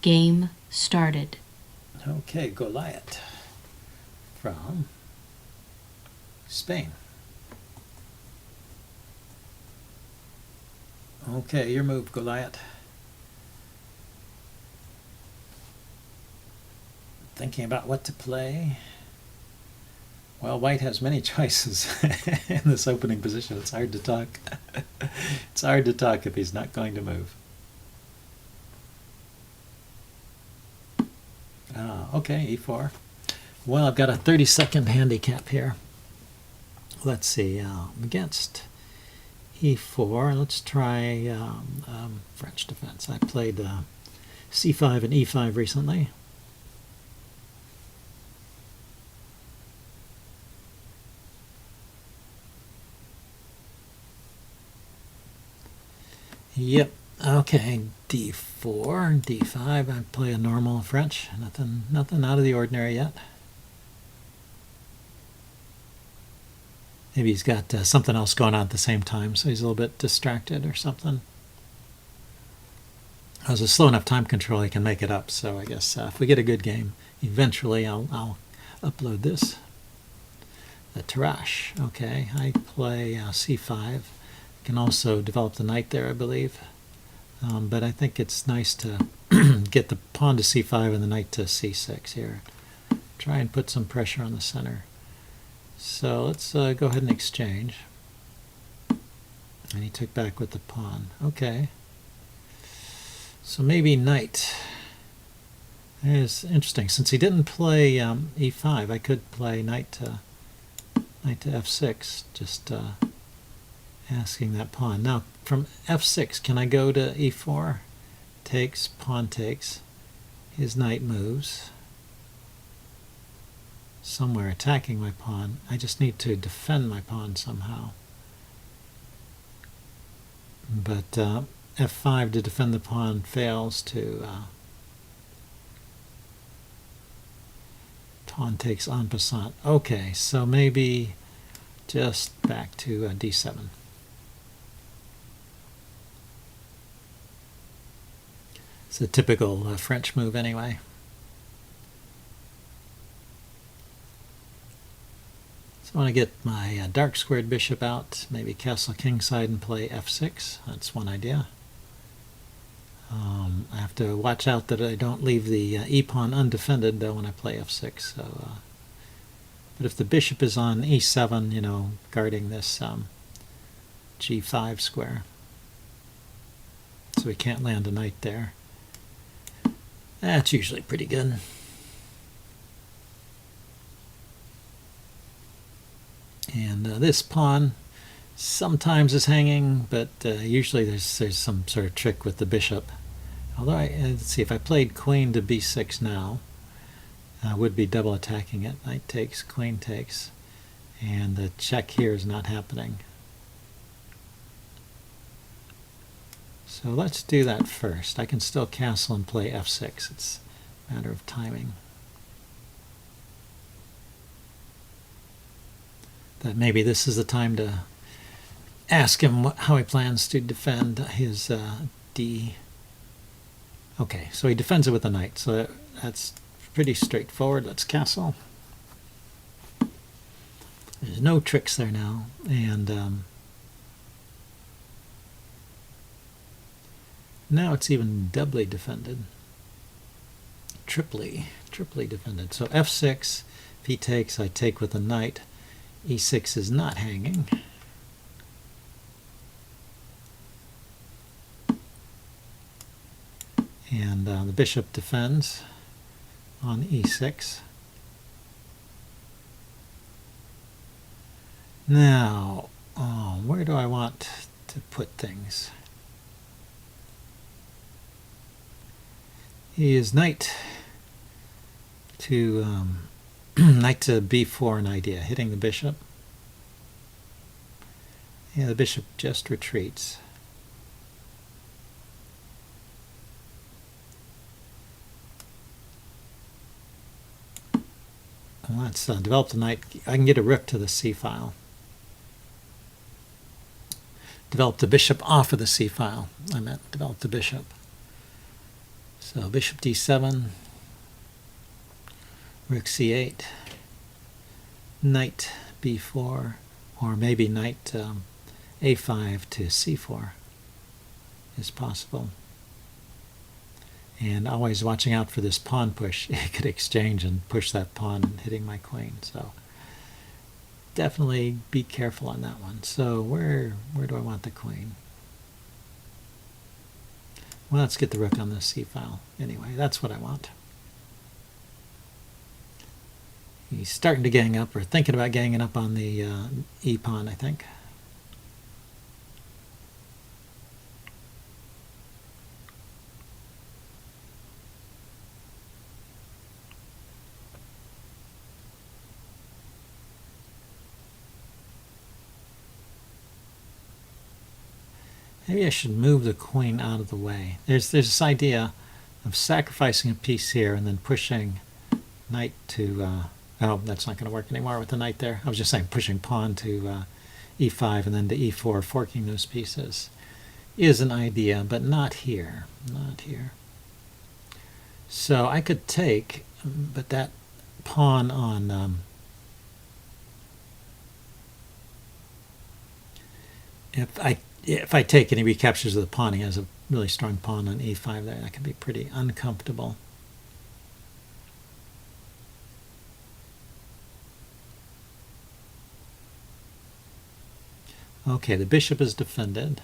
Game started. Okay, Goliath from Spain. Okay, your move, Goliath. Thinking about what to play. Well, white has many choices in this opening position. It's hard to talk. It's hard to talk if he's not going to move. Okay, e4. Well, I've got a 30-second handicap here. Let's see, against e4, let's try French defense. I played c5 and e5 recently. Yep. Okay, d4, d5. I play a normal French. Nothing out of the ordinary yet. Maybe he's got something else going on at the same time, so he's a little bit distracted or something. As a slow enough time control, he can make it up. So I guess if we get a good game, eventually I'll upload this. The Tarrasch. Okay, I play c5. Can also develop the knight there, I believe. But I think it's nice to get the pawn to c5 and the knight to c6 here. Try and put some pressure on the center. So let's go ahead and exchange. And he took back with the pawn. Okay. So maybe knight. It's interesting. Since he didn't play e5, I could play knight to f6, just asking that pawn. Now, from f6, can I go to e4? Takes, pawn takes. His knight moves. Somewhere attacking my pawn. I just need to defend my pawn somehow. But f5 to defend the pawn fails to pawn takes en passant. Okay, so maybe just back to d7. It's a typical French move anyway. So I want to get my dark squared bishop out, maybe castle kingside and play f6. That's one idea. I have to watch out that I don't leave the e-pawn undefended though when I play f6. So, but if the bishop is on e7, you know, guarding this g5 square, so we can't land a knight there. That's usually pretty good. And this pawn sometimes is hanging, but usually there's some sort of trick with the bishop. Although, let's see, if I played queen to b6 now, I would be double attacking it. Knight takes, queen takes, and the check here is not happening. So let's do that first. I can still castle and play f6. It's a matter of timing. That maybe this is the time to ask him how he plans to defend his d. Okay, so he defends it with a knight. So that's pretty straightforward. Let's castle. There's no tricks there now. And now it's even doubly defended. Triply defended. So f6, if he takes, I take with a knight. e6 is not hanging. And the bishop defends on e6. Now, where do I want to put things? He is knight to knight to b4, an idea, hitting the bishop. Yeah, the bishop just retreats. Let's develop the knight. I can get a rook to the c file. Develop the bishop off of the c file. I meant develop the bishop. So bishop d7, rook c8, knight b4, or maybe knight a5 to c4 is possible. And always watching out for this pawn push. It could exchange and push that pawn and hitting my queen. So definitely be careful on that one. So where do I want the queen? Well, let's get the rook on the c-file. Anyway, that's what I want. He's starting to gang up, or thinking about ganging up on the e-pawn, I think. Maybe I should move the queen out of the way. There's this idea of sacrificing a piece here and then pushing knight to... oh, that's not going to work anymore with the knight there. I was just saying pushing pawn to e5 and then to e4, forking those pieces is an idea, but not here. Not here. So I could take, but that pawn on... if I take and he recaptures the pawn, he has a really strong pawn on e5 there. That can be pretty uncomfortable. Okay, the bishop is defended.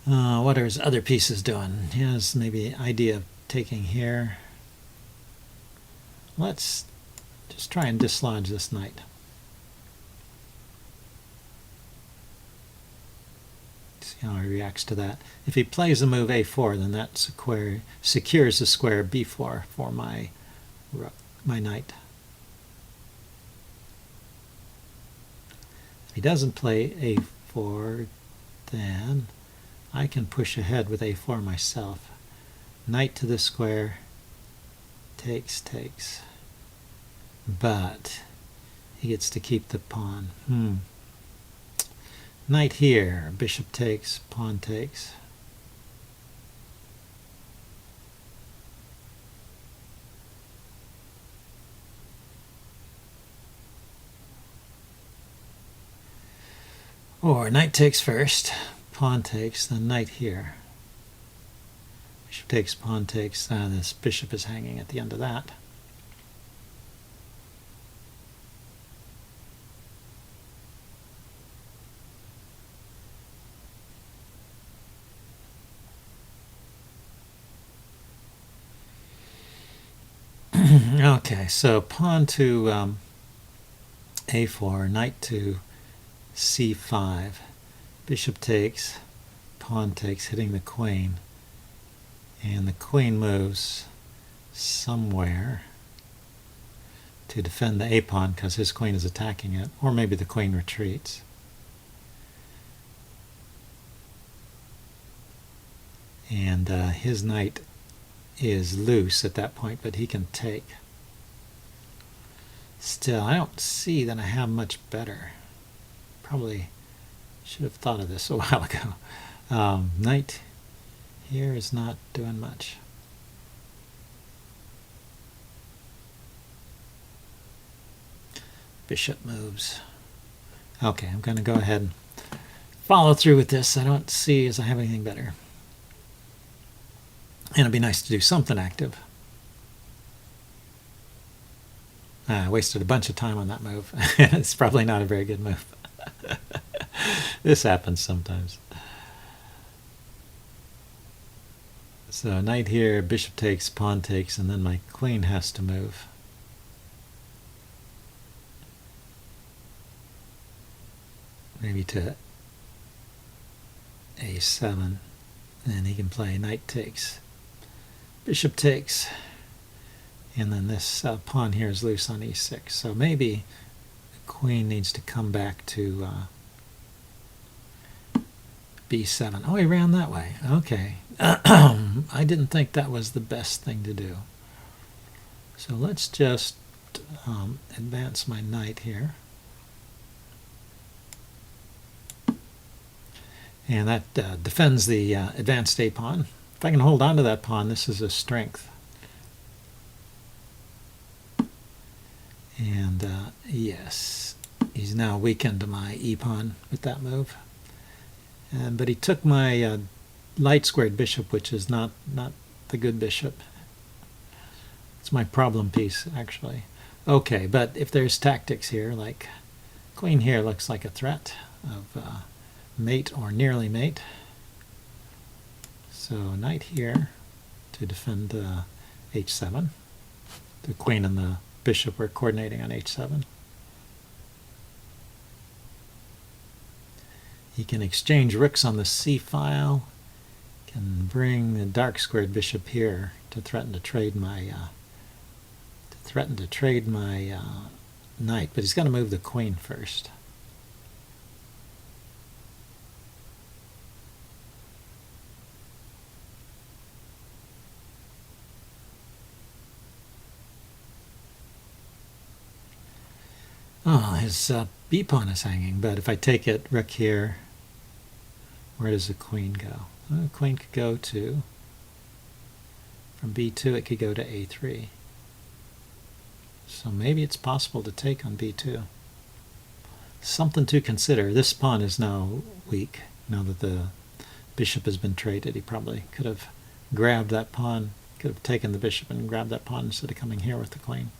What are his other pieces doing? He has maybe the idea of taking here. Let's just try and dislodge this knight. See how he reacts to that. If he plays the move a4, then that secures the square b4 for my knight. If he doesn't play a4, then I can push ahead with a4 myself. Knight to the square, takes. But he gets to keep the pawn. Knight here, bishop takes, pawn takes. Or knight takes first, pawn takes, then knight here. Bishop takes, pawn takes. This bishop is hanging at the end of that. Okay, so pawn to a4, knight to c5, bishop takes, pawn takes, hitting the queen, and the queen moves somewhere to defend the a-pawn because his queen is attacking it, or maybe the queen retreats. And his knight is loose at that point, but he can take. Still, I don't see that I have much better. Probably should have thought of this a while ago. Knight here is not doing much. Bishop moves. Okay, I'm going to go ahead and follow through with this. I don't see as I have anything better. And it'd be nice to do something active. I wasted a bunch of time on that move. It's probably not a very good move. This happens sometimes. So knight here, bishop takes, pawn takes, and then my queen has to move. Maybe to a7. And then he can play knight takes, bishop takes, and then this pawn here is loose on e6. So maybe the queen needs to come back to b7. Oh, he ran that way. Okay. I didn't think that was the best thing to do. So let's just advance my knight here. And that defends the advanced a-pawn. If I can hold on to that pawn, this is a strength. And yes, he's now weakened to my e-pawn with that move. But he took my light squared bishop, which is not the good bishop. It's my problem piece, actually. Okay, but if there's tactics here, like queen here looks like a threat of mate or nearly mate. So knight here to defend h7. The queen and the bishop are coordinating on h7. He can exchange rooks on the c-file, can bring the dark squared bishop here to threaten to trade my knight, but he's got to move the queen first. Oh, his b-pawn is hanging, but if I take it, rook here, where does the queen go? Well, the queen could go to, from b2 it could go to a3. So maybe it's possible to take on b2. Something to consider. This pawn is now weak, now that the bishop has been traded. He probably could have grabbed that pawn, could have taken the bishop and grabbed that pawn instead of coming here with the queen.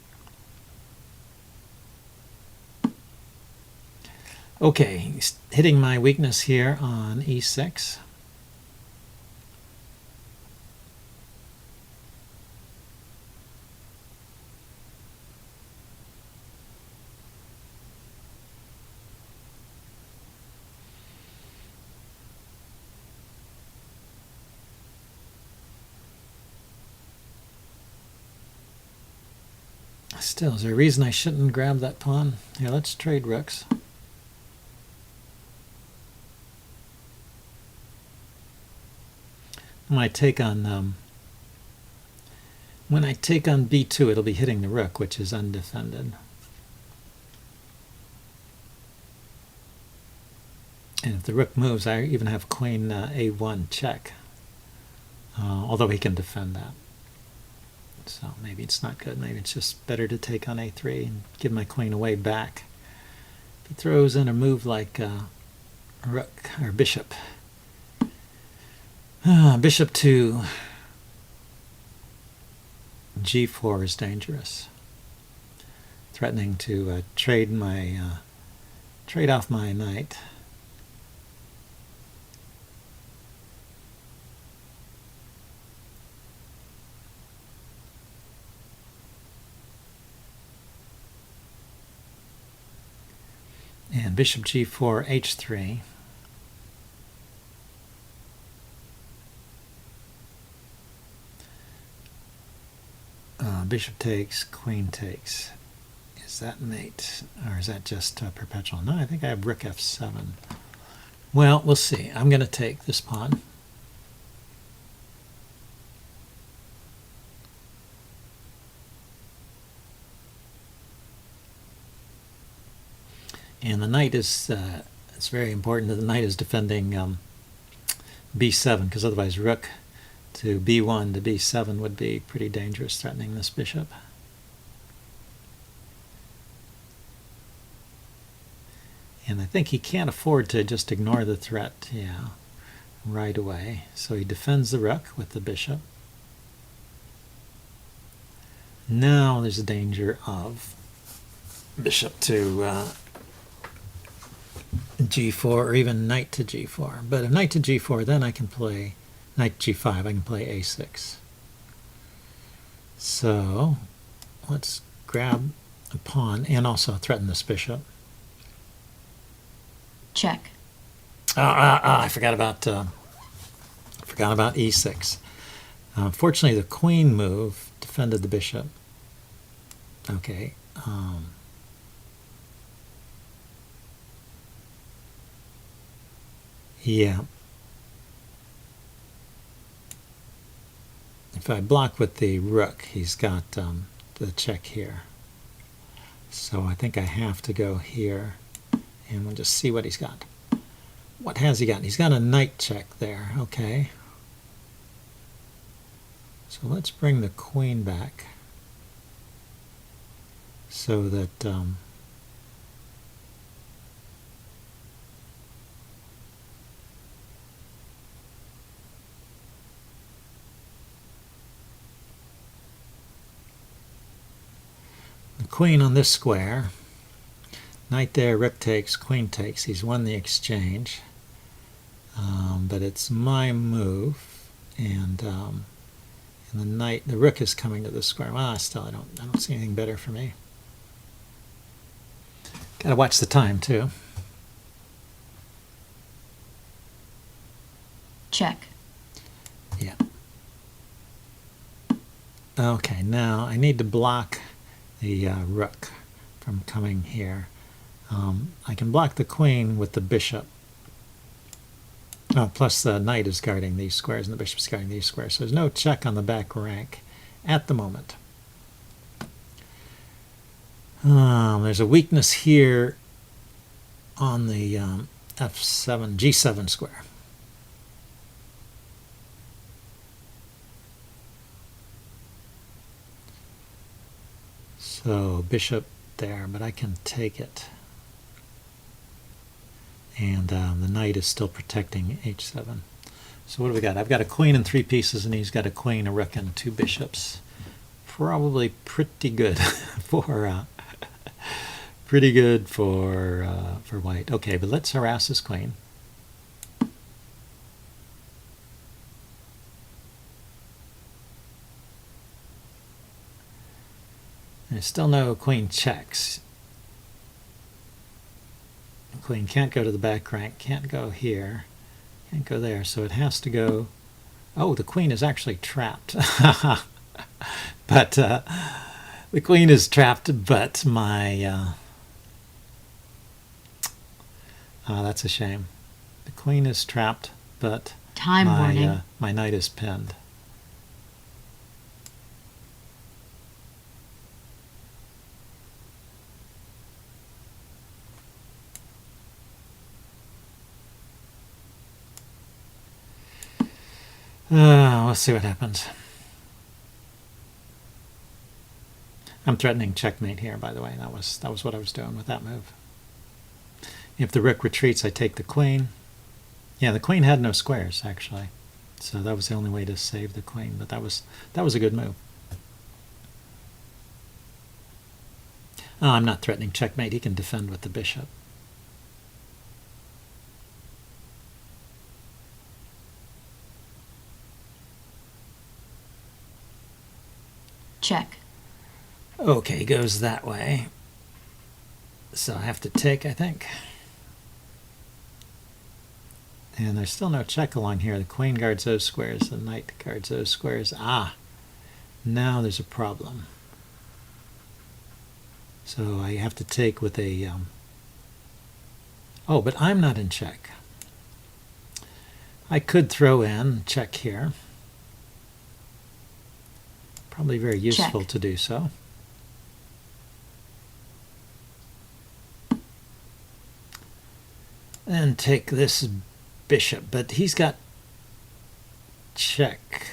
Okay, he's hitting my weakness here on e6. Still, is there a reason I shouldn't grab that pawn? Here, let's trade rooks. When I take on b2, it'll be hitting the rook, which is undefended. And if the rook moves, I even have queen a1 check, although he can defend that. So maybe it's not good. Maybe it's just better to take on a3 and give my queen away back. If he throws in a move like rook or bishop, bishop to g4 is dangerous, threatening to trade off my knight. And bishop g4, h3. Bishop takes, queen takes. Is that mate, or is that just perpetual? No, I think I have rook f7. Well, we'll see. I'm going to take this pawn. And the knight is, it's very important that the knight is defending b7, because otherwise rook to b1 to b7 would be pretty dangerous, threatening this bishop. And I think he can't afford to just ignore the threat, right away. So he defends the rook with the bishop. Now there's a danger of bishop to g4, or even knight to g4. But if knight to g4, then I can play knight g5, I can play a6. So let's grab a pawn and also threaten this bishop. Check. I forgot about e6. Fortunately, the queen move defended the bishop. Okay. Yeah. If I block with the rook, he's got the check here. So I think I have to go here, and we'll just see what he's got. What has he got? He's got a knight check there. Okay. So let's bring the queen back so that the queen on this square, knight there, rook takes, queen takes. He's won the exchange, but it's my move, and the knight, the rook is coming to the square. Well, still, I don't see anything better for me. Got to watch the time too. Check. Yeah. Okay, now I need to block the rook from coming here. I can block the queen with the bishop. Oh, plus the knight is guarding these squares and the bishop's guarding these squares. So there's no check on the back rank at the moment. There's a weakness here on the F7, G7 square. So bishop there, but I can take it. And the knight is still protecting H7. So what do we got? I've got a queen and 3 pieces, and he's got a queen, a rook, and 2 bishops. Probably pretty good for for white. Okay, but let's harass his queen. There's still no queen checks. The queen can't go to the back rank, can't go here, can't go there, so it has to go. Oh, the queen is actually trapped. But the queen is trapped, but my that's a shame. The queen is trapped, but Time warning. My knight is pinned. Let's see what happens. I'm threatening checkmate here, by the way. That was what I was doing with that move. If the rook retreats, I take the queen. Yeah, the queen had no squares, actually. So that was the only way to save the queen, but that was a good move. Oh, I'm not threatening checkmate. He can defend with the bishop. Check. Okay, goes that way. So I have to take, I think. And there's still no check along here. The queen guards those squares. The knight guards those squares. Ah, now there's a problem. So I have to take with a... oh, but I'm not in check. I could throw in check here. Probably very useful to do so. And take this bishop, but he's got check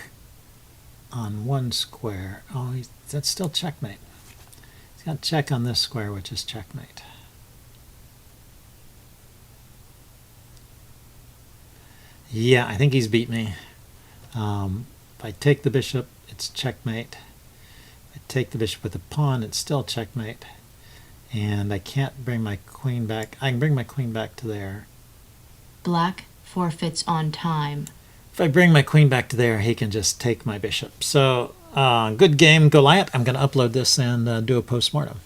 on one square. Oh, that's still checkmate. He's got check on this square, which is checkmate. Yeah, I think he's beat me. If I take the bishop, it's checkmate. If I take the bishop with the pawn, it's still checkmate. And I can't bring my queen back. I can bring my queen back to there. Black forfeits on time. If I bring my queen back to there, he can just take my bishop. So, good game, Goliath. I'm going to upload this and do a post-mortem.